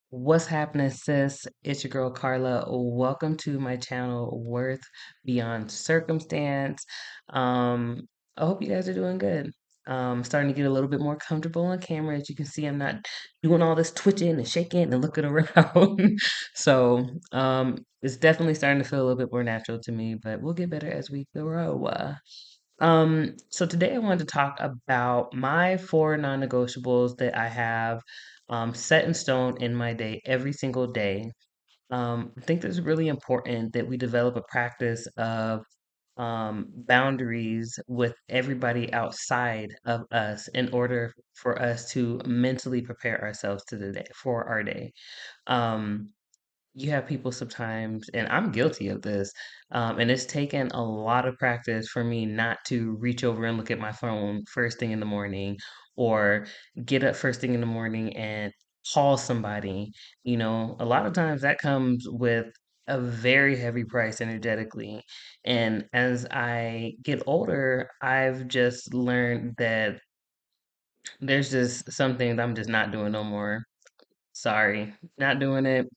What's happening, sis? It's your girl Carla. Welcome to my channel, Worth Beyond Circumstance. Um, I hope you guys are doing good. Starting to get a little bit more comfortable on camera. As you can see, I'm not doing all this twitching and shaking and looking around. It's definitely starting to feel a little bit more natural to me, but we'll get better as we grow. So today I wanted to talk about my four non-negotiables that I have set in stone in my day every single day. I think it's really important that we develop a practice of boundaries with everybody outside of us in order for us to mentally prepare ourselves to the day for our day. Um, you have people sometimes, and I'm guilty of this, and it's taken a lot of practice for me not to reach over and look at my phone first thing in the morning or get up first thing in the morning and call somebody. A lot of times that comes with a very heavy price energetically. And as I get older, I've just learned that there's just some things I'm just not doing no more. Sorry, not doing it.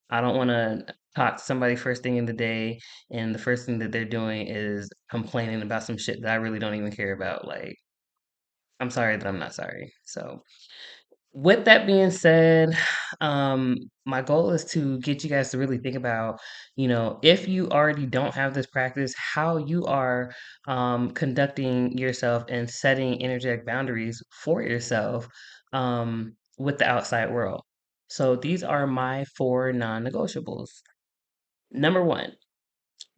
I don't want to talk to somebody first thing in the day, and the first thing that they're doing is complaining about some shit that I really don't even care about. Like, I'm sorry that I'm not sorry. So, with that being said, my goal is to get you guys to really think about, if you already don't have this practice, how you are conducting yourself and setting energetic boundaries for yourself with the outside world. So, these are my four non negotiables. Number one,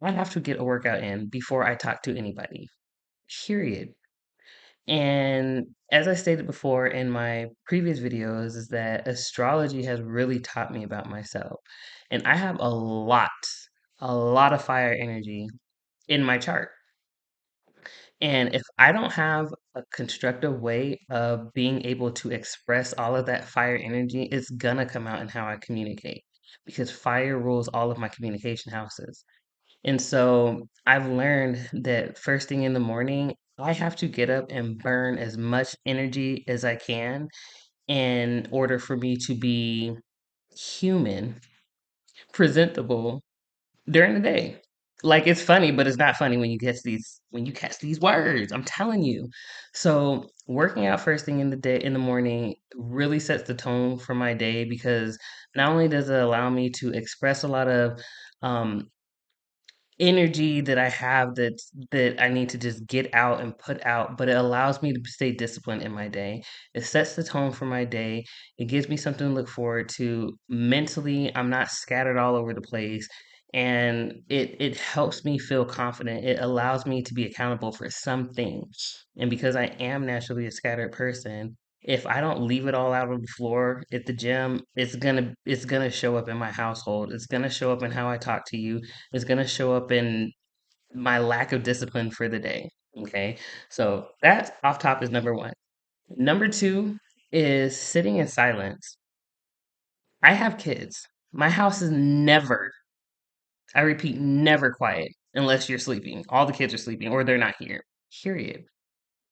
I have to get a workout in before I talk to anybody, period. And as I stated before in my previous videos, is that astrology has really taught me about myself. And I have a lot of fire energy in my chart. And if I don't have a constructive way of being able to express all of that fire energy, it's gonna come out in how I communicate because fire rules all of my communication houses. And so I've learned that first thing in the morning, I have to get up and burn as much energy as I can in order for me to be human, presentable during the day. Like it's funny, but it's not funny when you catch these words. I'm telling you. So working out first thing in the day in the morning really sets the tone for my day because not only does it allow me to express a lot of um, energy that I have that I need to just get out and put out, but it allows me to stay disciplined in my day. It sets the tone for my day. It gives me something to look forward to. Mentally, I'm not scattered all over the place. And it helps me feel confident. It allows me to be accountable for something. And because I am naturally a scattered person, if I don't leave it all out on the floor at the gym, it's gonna show up in my household. It's gonna show up in how I talk to you. It's gonna show up in my lack of discipline for the day. Okay. So that off top is number one. Number two is sitting in silence. I have kids. My house is never, I repeat, never quiet unless you're sleeping. All the kids are sleeping or they're not here. Period.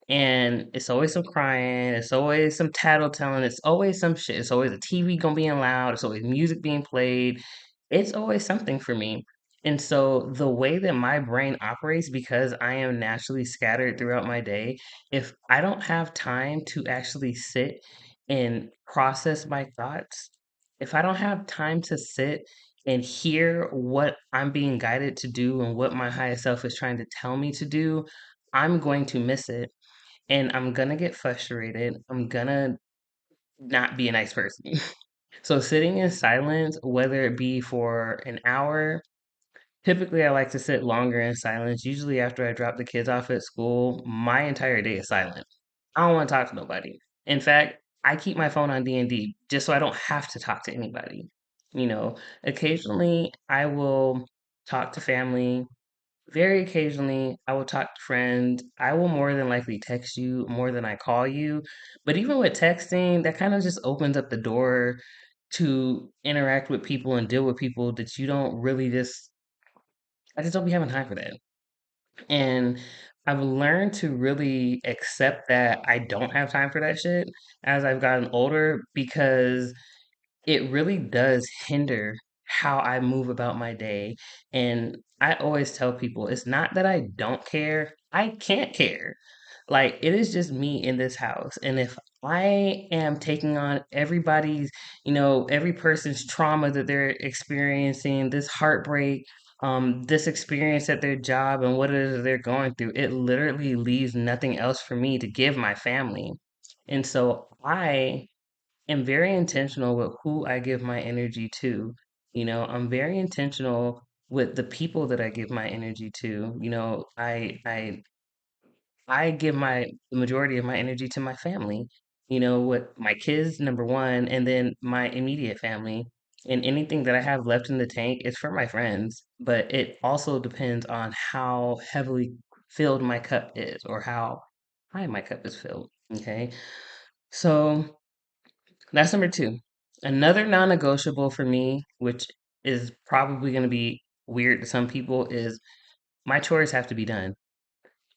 And it's always some crying, it's always some tattletelling, it's always some shit. It's always a TV gonna being loud, it's always music being played. It's always something for me. And so the way that my brain operates, because I am naturally scattered throughout my day, if I don't have time to actually sit and process my thoughts, if I don't have time to sit and hear what I'm being guided to do and what my higher self is trying to tell me to do, I'm going to miss it and I'm gonna get frustrated. I'm gonna not be a nice person. So sitting in silence, whether it be for an hour, typically I like to sit longer in silence. Usually after I drop the kids off at school, my entire day is silent. I don't want to talk to nobody. In fact, I keep my phone on D&D just so I don't have to talk to anybody. You know, occasionally I will talk to family. Very occasionally, I will talk to friends. I will more than likely text you more than I call you. But even with texting, that kind of just opens up the door to interact with people and deal with people that you don't really I just don't be having time for that. And I've learned to really accept that I don't have time for that shit as I've gotten older because it really does hinder how I move about my day. And I always tell people it's not that I don't care, I can't care. Like, it is just me in this house. And if I am taking on everybody's, every person's trauma that they're experiencing, this heartbreak, this experience at their job and what it is they're going through, it literally leaves nothing else for me to give my family. And so I am very intentional with who I give my energy to. I'm very intentional with the people that I give my energy to. I give the majority of my energy to my family, with my kids, number one, and then my immediate family. And anything that I have left in the tank is for my friends, but it also depends on how heavily filled my cup is or how high my cup is filled. Okay. So that's number two. Another non negotiable for me, which is probably going to be weird to some people, is my chores have to be done.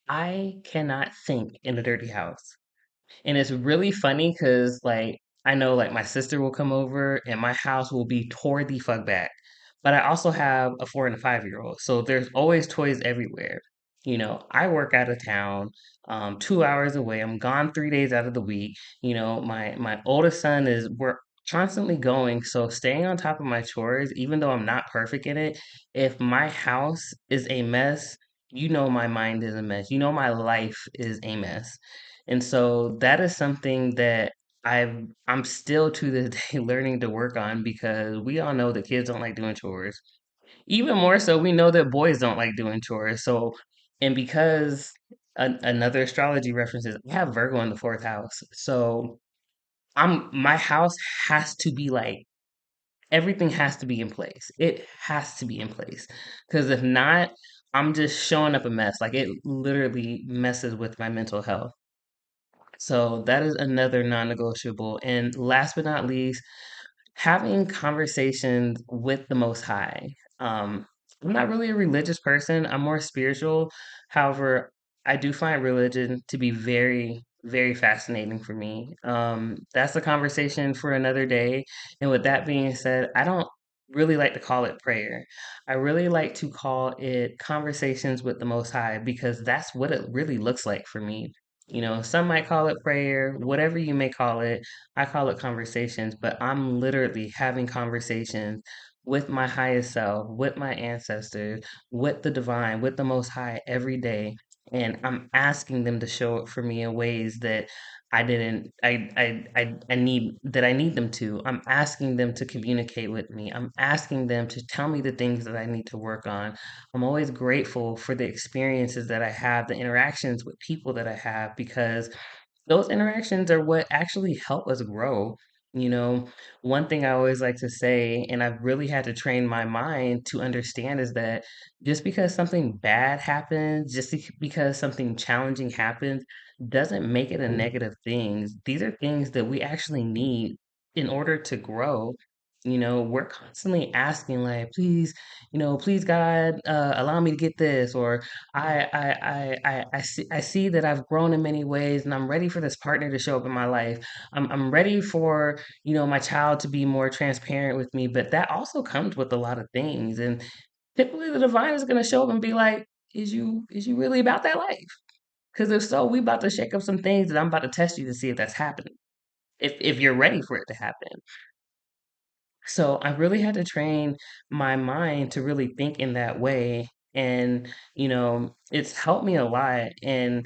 I cannot think in a dirty house. And it's really funny because, like, I know, like, my sister will come over and my house will be tore the fuck back. But I also have a 4 and a 5-year-old. So there's always toys everywhere. I work out of town, 2 hours away. I'm gone 3 days out of the week. My oldest son we're constantly going. So staying on top of my chores, even though I'm not perfect in it, if my house is a mess, my mind is a mess. My life is a mess. And so that is something that I'm still to this day learning to work on because we all know that kids don't like doing chores. Even more so, we know that boys don't like doing chores. So, and because another astrology reference is I have Virgo in the fourth house. So my house has to be like everything has to be in place. It has to be in place. Because if not, I'm just showing up a mess. Like it literally messes with my mental health. So that is another non-negotiable. And last but not least, having conversations with the Most High. Um, I'm not really a religious person. I'm more spiritual. However, I do find religion to be very, very fascinating for me. That's a conversation for another day. And with that being said, I don't really like to call it prayer. I really like to call it conversations with the Most High because that's what it really looks like for me. Some might call it prayer, whatever you may call it. I call it conversations, but I'm literally having conversations with my highest self, with my ancestors, with the divine, with the most high every day. And I'm asking them to show up for me in ways that I didn't I need them to. I'm asking them to communicate with me. I'm asking them to tell me the things that I need to work on. I'm always grateful for the experiences that I have, the interactions with people that I have, because those interactions are what actually help us grow. You know, One thing I always like to say, and I've really had to train my mind to understand, is that just because something bad happens, because something challenging happens, doesn't make it a negative thing. These are things that we actually need in order to grow. We're constantly asking, like, please, God, allow me to get this, or I see that I've grown in many ways and I'm ready for this partner to show up in my life. I'm ready for, my child to be more transparent with me, but that also comes with a lot of things. And typically the divine is gonna show up and be like, is you really about that life? Because if so, we about to shake up some things that I'm about to test you to see if that's happening. If you're ready for it to happen. So I really had to train my mind to really think in that way. And, it's helped me a lot. And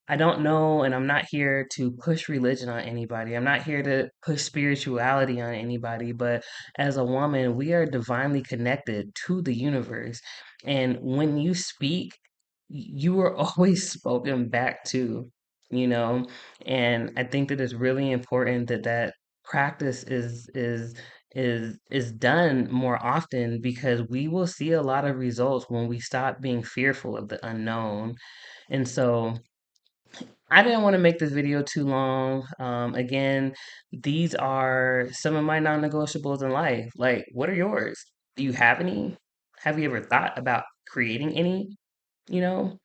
I don't know, and I'm not here to push religion on anybody. I'm not here to push spirituality on anybody, but as a woman, we are divinely connected to the universe. And when you speak, you are always spoken back to, you know? And I think that it's really important that that practice is done more often because we will see a lot of results when we stop being fearful of the unknown. And so I didn't want to make this video too long. Again, these are some of my non-negotiables in life. Like, what are yours? Do you have any? Have you ever thought about creating any? You know,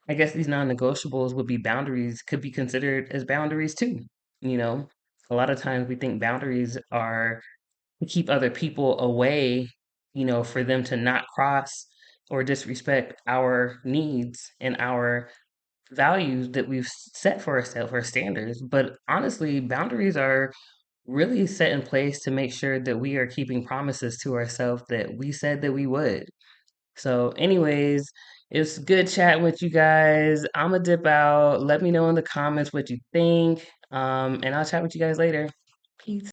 I guess these non-negotiables would be boundaries, could be considered as boundaries too. You know, a lot of times we think boundaries are we keep other people away, for them to not cross or disrespect our needs and our values that we've set for ourselves, our standards. But honestly, boundaries are really set in place to make sure that we are keeping promises to ourselves that we said that we would. So, anyways, it's good chatting with you guys. I'm gonna dip out. Let me know in the comments what you think. And I'll chat with you guys later. Peace.